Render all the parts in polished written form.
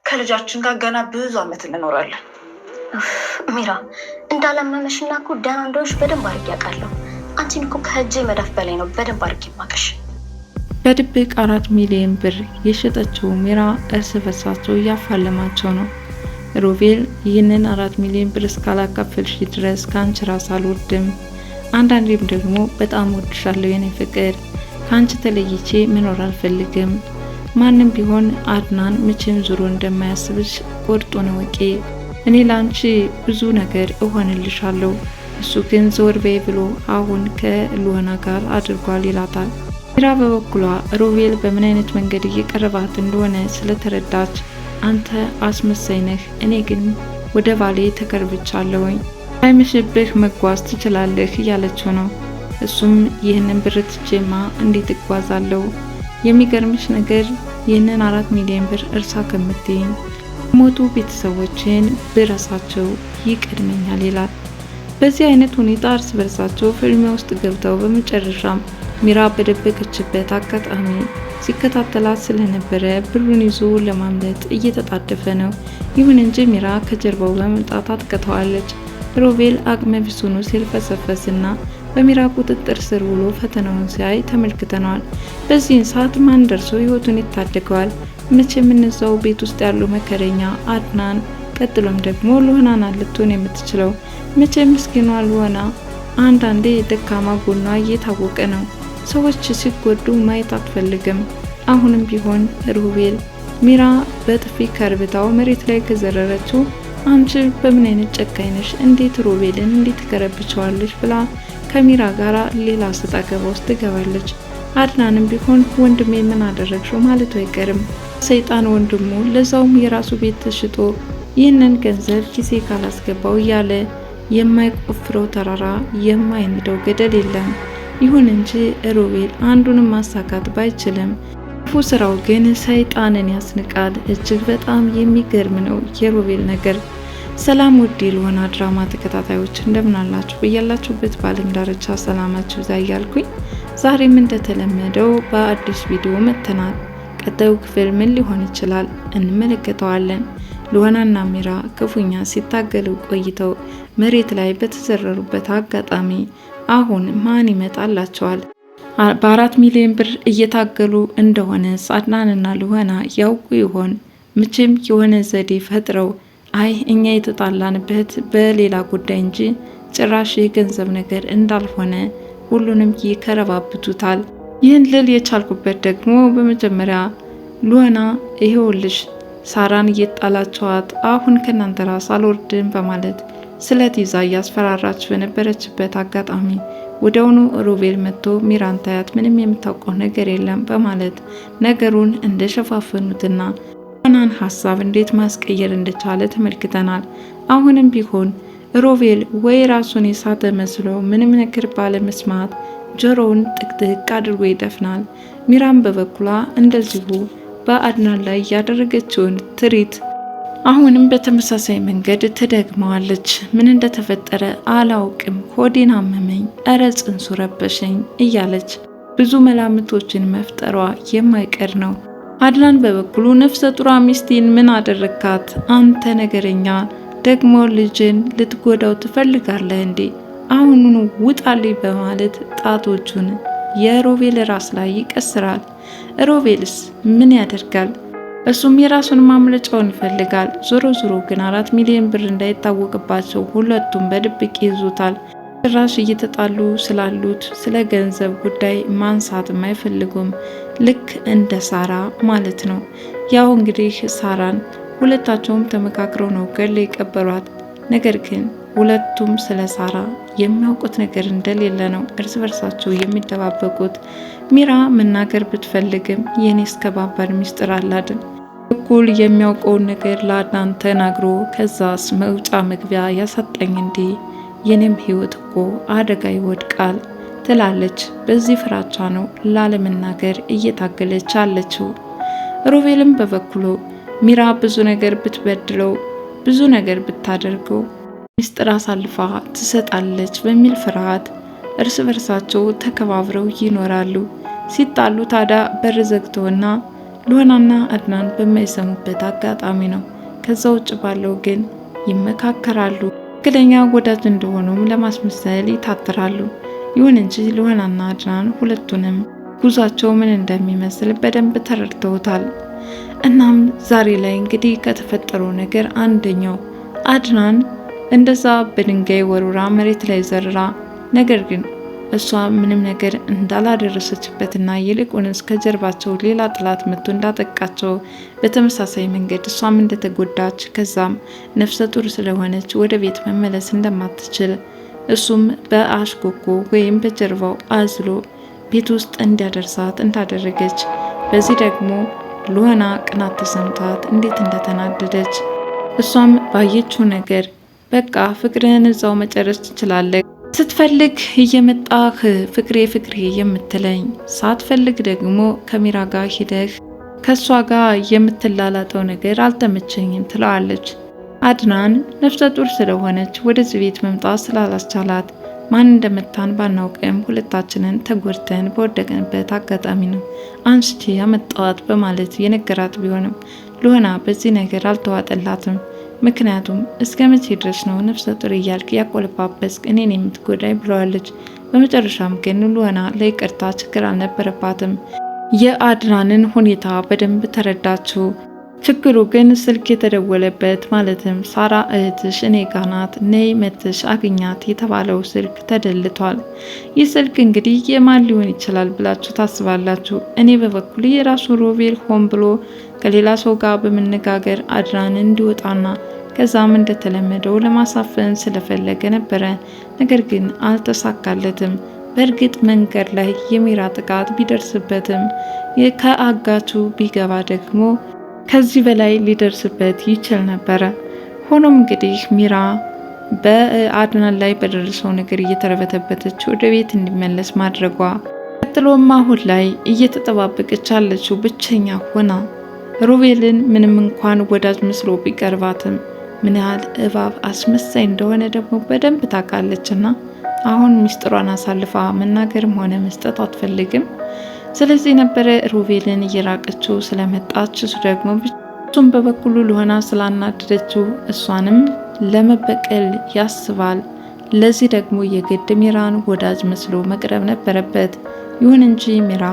ከልጃችን ጋር ገና ብዙ አመት እንኖራለን። ሚራ እንዳላመመሽና እኮ ደህና እንደሆንሽ በደንብ አድርጌ አውቃለሁ። አንቺን እኮ ከእጄ መዳፍ በላይ ነው በደንብ አድርጌ የማውቅሽ። በድብቅ 4 ሚሊዮን ብር የሸጠችው ሚራ እርስ በርሳቸው እያፋለማቸው ነው። ሮቤል ይህንን 4 ሚሊዮን ብር እስካላካፈልሽ ድረስ ከአንቺ ራስ አልወርድም፣ አንዳንዴም ደግሞ በጣም ወድሻለሁ የኔ ፍቅር፣ ከአንቺ ተለይቼ መኖር አልፈልግም፣ ማንም ቢሆን አድናን መቼም ዙሮ እንደማያስብሽ ቆርጦን ወቂ፣ እኔ ላንቺ ብዙ ነገር እሆንልሻለሁ፣ እሱ ግን ዞር በይ ብሎ አሁን ከሉዋና ጋር አድርጓል ይላታል። ሚራ በበኩሏ ሮቤል በምን አይነት መንገድ እየቀረባት እንደሆነ ስለተረዳች አንተ አስመሳይ ነህ፣ እኔ ግን ወደ ባሌ ተቀርብቻለሁኝ፣ ሳይመሽብህ መጓዝ ትችላለህ እያለችው ነው። እሱም ይህንን ብር ትቼማ እንዴት እጓዛለሁ? የሚገርምሽ ነገር ይህንን 4 ሚሊዮን ብር እርሳ ከምትይኝ ሞቱ ቤተሰቦችን ብረሳቸው ይቀድመኛል ይላል። በዚህ አይነት ሁኔታ እርስ በርሳቸው ፍልሚያ ውስጥ ገብተው በመጨረሻም ሚራ በደበቀችበት አጋጣሚ ሲከታተላት ስለነበረ ብሩን ይዞ ለማምለጥ እየተጣደፈ ነው። ይሁን እንጂ ሚራ ከጀርባው በመምጣት አትቀተዋለች። ሮቤል አቅመ ቢስ ሆኖ ሲልፈሰፈስና በሚራ ቁጥጥር ስር ውሎ ፈተናውን ሲያይ ተመልክተናል። በዚህን ሰዓት ማን ደርሶ ህይወቱን ይታደገዋል? መቼም እነዛው ቤት ውስጥ ያለው መከረኛ አድናን፣ ቀጥሎም ደግሞ ሉዋና ልትሆን የምትችለው። መቼም ምስኪኗ ሉዋና አንዳንዴ ደካማ ጎኗ እየታወቀ ነው። ሰዎች ሲጎዱ ማየት አትፈልግም። አሁንም ቢሆን ሮቤል ሚራ በጥፊ ከርብታው መሬት ላይ ከዘረረችው አንቺ በምን አይነት ጨካኝ ነሽ? እንዴት ሮቤልን እንዴት ትከረብቸዋለሽ? ብላ ከሚራ ጋራ ሌላ ሰጣ ገባ ውስጥ ትገባለች። አድናንም ቢሆን ወንድሜ ምን አደረግሽው ማለቱ አይቀርም። ሰይጣን ወንድሙ ለዛውም የራሱ ቤት ተሽጦ ይህንን ገንዘብ ኪሴ ካላስገባው እያለ የማይቆፍረው ተራራ የማይንደው ገደል የለም። ይሁን እንጂ ሮቤል አንዱንም ማሳካት ባይችልም ክፉ ስራው ግን ሰይጣንን ያስንቃል። እጅግ በጣም የሚገርም ነው የሮቤል ነገር። ሰላም ውድ የሉዋና ድራማ ተከታታዮች እንደምን አላችሁ? በያላችሁበት በዓለም ዳርቻ ሰላማችሁ ይብዛ እያልኩኝ ዛሬም እንደተለመደው በአዲስ ቪዲዮ መጥተናል። ቀጣዩ ክፍል ምን ሊሆን ይችላል እንመለከተዋለን። ሉዋናና ሚራ ክፉኛ ሲታገሉ ቆይተው መሬት ላይ በተዘረሩበት አጋጣሚ አሁን ማን ይመጣላቸዋል? በ4 ሚሊዮን ብር እየታገሉ እንደሆነ አድናንና ሉዋና ያውቁ ይሆን? መቼም የሆነ ዘዴ ፈጥረው አይ እኛ የተጣላንበት በሌላ ጉዳይ እንጂ ጭራሽ የገንዘብ ነገር እንዳልሆነ ሁሉንም ይከረባብቱታል። ይህን ልል የቻልኩበት ደግሞ በመጀመሪያ ሉዋና ይሄውልሽ ሳራን እየጣላቸዋት አሁን ከናንተ ራስ አልወርድም በማለት ስለት ይዛ እያስፈራራች በነበረችበት አጋጣሚ ወዲያውኑ ሮቤል መጥቶ ሚራን ታያት፣ ምንም የምታውቀው ነገር የለም በማለት ነገሩን እንደሸፋፈኑትና ሉዋናን ሀሳብ እንዴት ማስቀየር እንደቻለ ተመልክተናል። አሁንም ቢሆን ሮቤል ወይ ራሱን የሳተ መስሎ ምንም ነገር ባለመስማት ጆሮውን ጥቅጥቅ አድርጎ ይደፍናል። ሚራም በበኩሏ እንደዚሁ በአድናን ላይ ያደረገችውን ትሪት አሁንም በተመሳሳይ መንገድ ትደግመዋለች። ምን እንደተፈጠረ አላውቅም፣ ሆዴን አመመኝ፣ እረ ጽንሱ ረበሸኝ እያለች ብዙ መላምቶችን መፍጠሯ የማይቀር ነው። አድናን በበኩሉ ነፍሰ ጡሯ ሚስቴን ምን አደረካት? አንተ ነገረኛ፣ ደግሞ ልጅን ልትጎዳው ትፈልጋለህ እንዴ? አሁኑኑ ውጣልኝ በማለት ጣቶቹን የሮቤል ራስ ላይ ይቀስራል። ሮቤልስ ምን ያደርጋል? እሱም የራሱን ማምለጫውን ይፈልጋል። ዞሮ ዞሮ ግን 4 ሚሊዮን ብር እንዳይታወቅባቸው ሁለቱም በድብቅ ይዙታል። ጭራሽ እየተጣሉ ስላሉት ስለ ገንዘብ ጉዳይ ማንሳትም አይፈልጉም። ልክ እንደ ሳራ ማለት ነው። ያው እንግዲህ ሳራን ሁለታቸውም ተመካክረው ነው ገለ የቀበሯት። ነገር ግን ሁለቱም ስለ ሳራ የሚያውቁት ነገር እንደሌለ ነው እርስ በርሳቸው የሚደባበቁት። ሚራ መናገር ብትፈልግም የኔስ ከባባድ ሚስጥር አላድን እኩል የሚያውቀውን ነገር ለአድናን ተናግሮ ከዛስ መውጫ መግቢያ ያሳጣኝ እንዴ? የኔም ህይወት እኮ አደጋ ይወድቃል ትላለች። በዚህ ፍራቻ ነው ላለመናገር እየታገለች አለችው። ሮቤልም በበኩሉ ሚራ ብዙ ነገር ብትበድለው ብዙ ነገር ብታደርገው ሚስጥር አሳልፋ ትሰጣለች በሚል ፍርሃት እርስ በርሳቸው ተከባብረው ይኖራሉ። ሲጣሉ ታዲያ በር ዘግተውና ሉናና አድናን በማይሰሙበት አጋጣሚ ነው። ከዛ ውጭ ባለው ግን ይመካከራሉ። ትክክለኛ ወዳጅ እንደሆኑም ለማስመሰል ይታትራሉ። ይሁን እንጂ ሉናና አድናን ሁለቱንም ጉዟቸው ምን እንደሚመስል በደንብ ተረድተውታል። እናም ዛሬ ላይ እንግዲህ ከተፈጠረው ነገር አንደኛው አድናን እንደዛ በድንጋይ ወርውራ መሬት ላይ ዘርራ፣ ነገር ግን እሷ ምንም ነገር እንዳላደረሰችበትና ይልቁንስ ከጀርባቸው ሌላ ጥላት መጥቶ እንዳጠቃቸው፣ በተመሳሳይ መንገድ እሷም እንደተጎዳች፣ ከዛም ነፍሰ ጡር ስለሆነች ወደ ቤት መመለስ እንደማትችል እሱም በአሽኮኮ ወይም በጀርባው አዝሎ ቤት ውስጥ እንዲያደርሳት እንዳደረገች፣ በዚህ ደግሞ ሉና ቅናት ተሰምቷት እንዴት እንደተናደደች፣ እሷም ባየችው ነገር በቃ ፍቅርህን እዛው መጨረስ ትችላለህ፣ ስትፈልግ እየመጣህ ፍቅሬ ፍቅሬ የምትለኝ፣ ሳትፈልግ ደግሞ ከሚራ ጋር ሂደህ ከሷ ጋር የምትላላጠው ነገር አልተመቸኝም ትለዋለች። አድናን ነፍሰ ጡር ስለሆነች ወደዚህ ቤት መምጣት ስላላስቻላት ማን እንደመታን ባናውቅም ሁለታችንን ተጎድተን በወደቅንበት አጋጣሚ ነው አንስቼ ያመጣዋት በማለት የነገራት ቢሆንም ሉና በዚህ ነገር አልተዋጠላትም። ምክንያቱም እስከ መቼ ድረስ ነው ነፍሰ ጡር እያልክ ያቆለባበስክ እኔን የምትጎዳይ ብለዋለች። በመጨረሻም ግን ሉና ለይቅርታ ችግር አልነበረባትም። የአድናንን ሁኔታ በደንብ ተረዳችው። ችግሩ ግን ስልክ የተደወለበት ማለትም ሳራ እህትሽ እኔ ጋ ናት ነይ መተሽ አግኛት የተባለው ስልክ ተደልቷል። ይህ ስልክ እንግዲህ የማን ሊሆን ይችላል ብላችሁ ታስባላችሁ? እኔ በበኩሌ የራሱ ሮቤል ሆን ብሎ ከሌላ ሰው ጋር በመነጋገር አድናን እንዲወጣና ከዛም እንደተለመደው ለማሳፈን ስለፈለገ ነበረ። ነገር ግን አልተሳካለትም። በእርግጥ መንገድ ላይ የሚራ ጥቃት ቢደርስበትም ከአጋቹ ቢገባ ደግሞ ከዚህ በላይ ሊደርስበት ይችል ነበረ። ሆኖም እንግዲህ ሚራ በአድናን ላይ በደረሰው ነገር እየተረበተበተች ወደ ቤት እንዲመለስ ማድረጓ፣ ቀጥሎም አሁን ላይ እየተጠባበቀች ያለችው ብቸኛ ሆና ሮቤልን ምንም እንኳን ወዳጅ መስሎ ቢቀርባትም ምን ያህል እባብ አስመሳይ እንደሆነ ደግሞ በደንብ ታውቃለችና አሁን ሚስጥሯን አሳልፋ መናገርም ሆነ መስጠት አትፈልግም። ስለዚህ ነበረ ሮቤልን እየራቀችው ስለመጣች፣ እሱ ደግሞ እሱም በበኩሉ ሉና ስላናደደችው እሷንም ለመበቀል ያስባል። ለዚህ ደግሞ የግድ ሚራን ወዳጅ መስሎ መቅረብ ነበረበት። ይሁን እንጂ ሚራ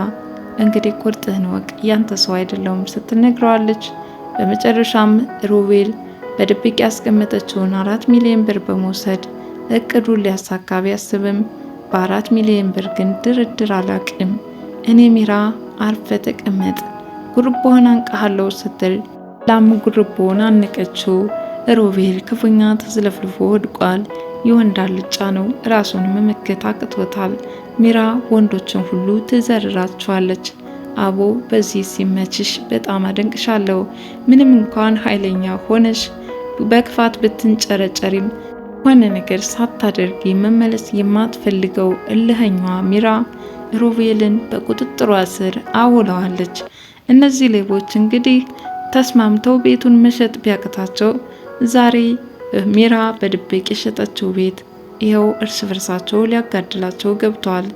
እንግዲህ ቁርጥህን ወቅ ያንተ ሰው አይደለሁም ስትል ነግረዋለች። በመጨረሻም ሮቤል በድብቅ ያስቀመጠችውን 4 ሚሊዮን ብር በመውሰድ እቅዱን ሊያሳካ ቢያስብም በ4 ሚሊዮን ብር ግን ድርድር አላቅም፣ እኔ ሚራ አርፈ ተቀመጥ፣ ጉርቦህን አንቀሃለው ስትል ላም ጉርቦን አነቀችው። ሮቤል ክፉኛ ተዝለፍልፎ ወድቋል። የወንድ አልጫ ነው፣ ራሱን መመከት አቅቶታል። ሚራ ወንዶችን ሁሉ ትዘርራቸዋለች። አቦ በዚህ ሲመችሽ በጣም አደንቅሻለሁ። ምንም እንኳን ኃይለኛ ሆነሽ በክፋት ብትንጨረጨሪም ሆነ ነገር ሳታደርጊ መመለስ የማትፈልገው እልህኛዋ ሚራ ሮቤልን በቁጥጥሯ ስር አውለዋለች። እነዚህ ሌቦች እንግዲህ ተስማምተው ቤቱን መሸጥ ቢያቅታቸው ዛሬ ሚራ በድብቅ የሸጠችው ቤት ይኸው እርስ በርሳቸው ሊያጋድላቸው ገብተዋል።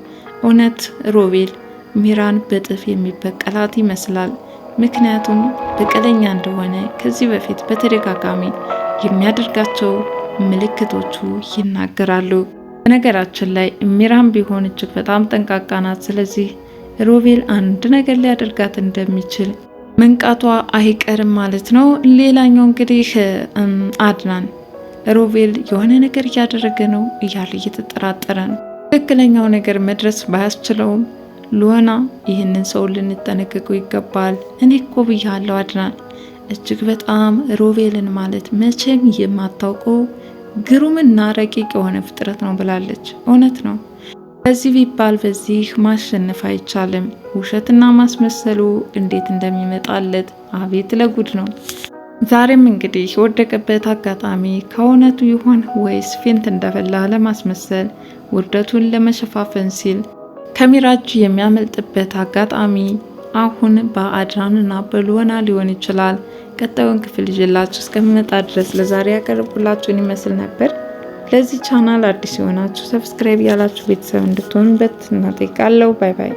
እውነት ሮቤል ሚራን በጥፍ የሚበቀላት ይመስላል። ምክንያቱም በቀለኛ እንደሆነ ከዚህ በፊት በተደጋጋሚ የሚያደርጋቸው ምልክቶቹ ይናገራሉ። በነገራችን ላይ ሚራም ቢሆን እጅግ በጣም ጠንቃቃ ናት። ስለዚህ ሮቤል አንድ ነገር ሊያደርጋት እንደሚችል መንቃቷ አይቀርም ማለት ነው። ሌላኛው እንግዲህ አድናን ሮቤል የሆነ ነገር እያደረገ ነው እያለ እየተጠራጠረ ነው። ትክክለኛው ነገር መድረስ ባያስችለውም ሉና ይህንን ሰው ልንጠነቀቀው ይገባል። እኔ እኮ ብያለሁ አድናን እጅግ በጣም ሮቤልን ማለት መቼም የማታውቀው ግሩምና ረቂቅ የሆነ ፍጥረት ነው ብላለች። እውነት ነው። በዚህ ቢባል በዚህ ማሸነፍ አይቻልም። ውሸትና ማስመሰሉ እንዴት እንደሚመጣለት አቤት ለጉድ ነው። ዛሬም እንግዲህ የወደቀበት አጋጣሚ ከእውነቱ ይሆን ወይስ ፌንት እንደበላ ለማስመሰል ውርደቱን ለመሸፋፈን ሲል ከሚራጅ የሚያመልጥበት አጋጣሚ አሁን በአድናንና በሉና ሊሆን ይችላል። ቀጣዩን ክፍል ይዤላችሁ እስከምመጣ ድረስ ለዛሬ ያቀርብኩላችሁን ይመስል ነበር። ለዚህ ቻናል አዲስ የሆናችሁ ሰብስክራይብ ያላችሁ ቤተሰብ እንድትሆኑበት እናጠይቃለሁ። ባይ ባይ።